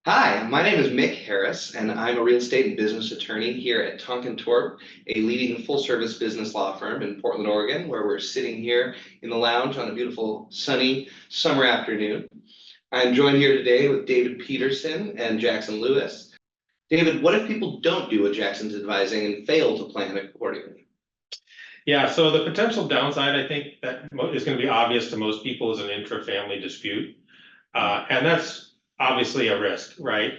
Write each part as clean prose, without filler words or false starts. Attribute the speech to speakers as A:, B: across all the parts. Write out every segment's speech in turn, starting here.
A: Hi, my name is Mick Harris, and I'm a real estate and business attorney here at Tonkon Torp, a leading full-service business law firm in Portland, Oregon, where we're sitting here in the lounge on a beautiful sunny summer afternoon. I'm joined here today with David Petersen and Jackson Lewis. David, what if people don't do what Jackson's advising and fail to plan accordingly?
B: Yeah, so the potential downside, I think, that is going to be obvious to most people is an intra-family dispute. And that's obviously a risk, right?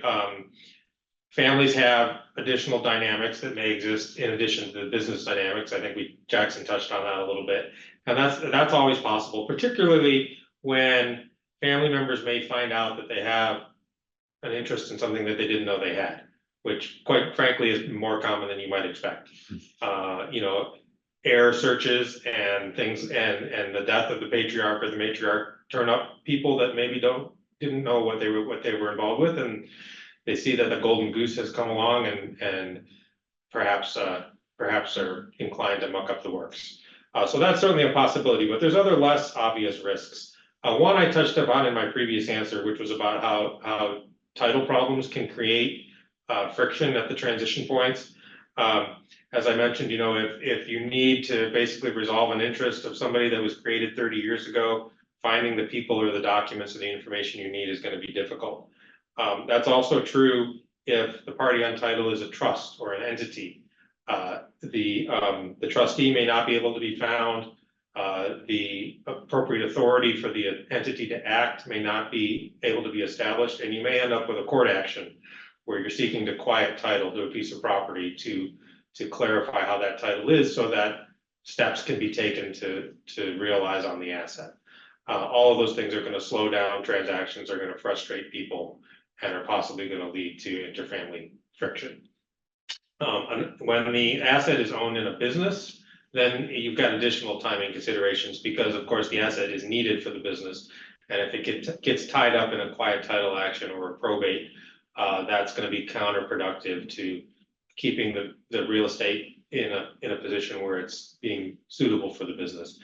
B: Families have additional dynamics that may exist in addition to the business dynamics. I think Jackson touched on that a little bit. And that's always possible, particularly when family members may find out that they have an interest in something that they didn't know they had, which quite frankly is more common than you might expect. Heir searches and things and the death of the patriarch or the matriarch turn up people that maybe didn't know what they were involved with, and they see that the golden goose has come along and perhaps are inclined to muck up the works. So that's certainly a possibility, but there's other less obvious risks. One I touched upon in my previous answer, which was about how title problems can create friction at the transition points. As I mentioned, if you need to basically resolve an interest of somebody that was created 30 years ago, finding the people or the documents or the information you need is going to be difficult. That's also true if the party on title is a trust or an entity. The trustee may not be able to be found. The appropriate authority for the entity to act may not be able to be established, and you may end up with a court action where you're seeking to quiet title to a piece of property to clarify how that title is so that steps can be taken to realize on the asset. All of those things are going to slow down transactions, are going to frustrate people, and are possibly going to lead to interfamily friction. When the asset is owned in a business, then you've got additional timing considerations because, of course, the asset is needed for the business. And if it gets tied up in a quiet title action or a probate, that's going to be counterproductive to keeping the real estate in a position where it's being suitable for the business.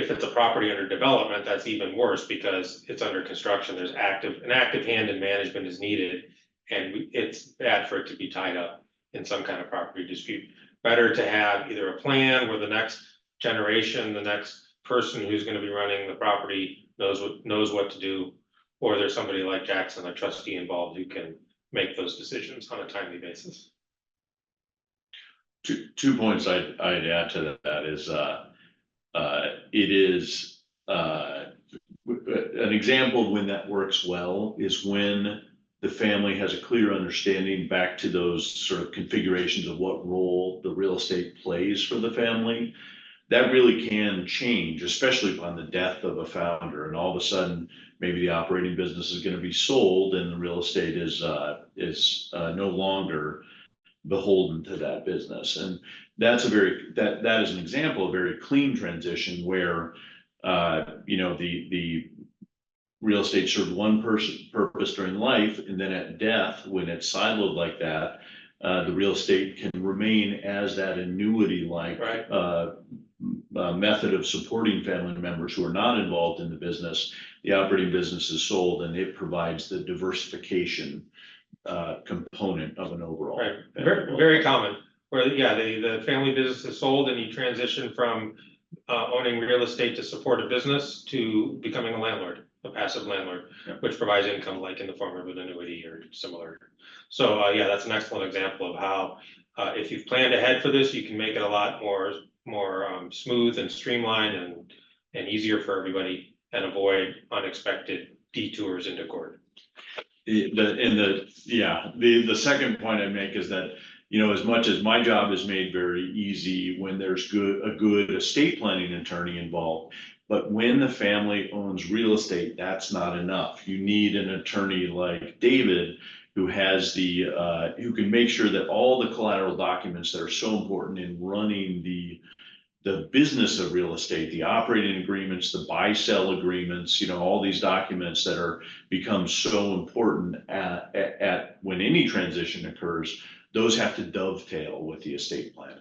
B: If it's a property under development, that's even worse because it's under construction. There's an active hand in management is needed, and it's bad for it to be tied up in some kind of property dispute. Better to have either a plan where the next generation, the next person who's going to be running the property knows what to do, or there's somebody like Jackson, a trustee involved, who can make those decisions on a timely basis.
C: Two points I'd add to that is it is an example of when that works well is when the family has a clear understanding back to those sort of configurations of what role the real estate plays for the family. That really can change, especially upon the death of a founder, and all of a sudden maybe the operating business is going to be sold and the real estate is no longer beholden to that business. And that's that is an example of a very clean transition where the real estate served one purpose during life, and then at death, when it's siloed like that, the real estate can remain as that annuity-like method of supporting family members who are not involved in the business. The operating business is sold, and it provides the diversification component of an overall.
B: Right, very common. Where the family business is sold, and you transition from owning real estate to support a business to becoming a landlord, a passive landlord, which provides income like in the form of an annuity or similar. So that's an excellent example of how if you've planned ahead for this, you can make it a lot more smooth and streamlined and easier for everybody, and avoid unexpected detours into court.
C: The second point I make is that, as much as my job is made very easy when there's a good estate planning attorney involved, but when the family owns real estate, that's not enough. You need an attorney like David who has who can make sure that all the collateral documents that are so important in running the business of real estate, the operating agreements, the buy-sell agreements, all these documents that become so important at when any transition occurs, those have to dovetail with the estate plan.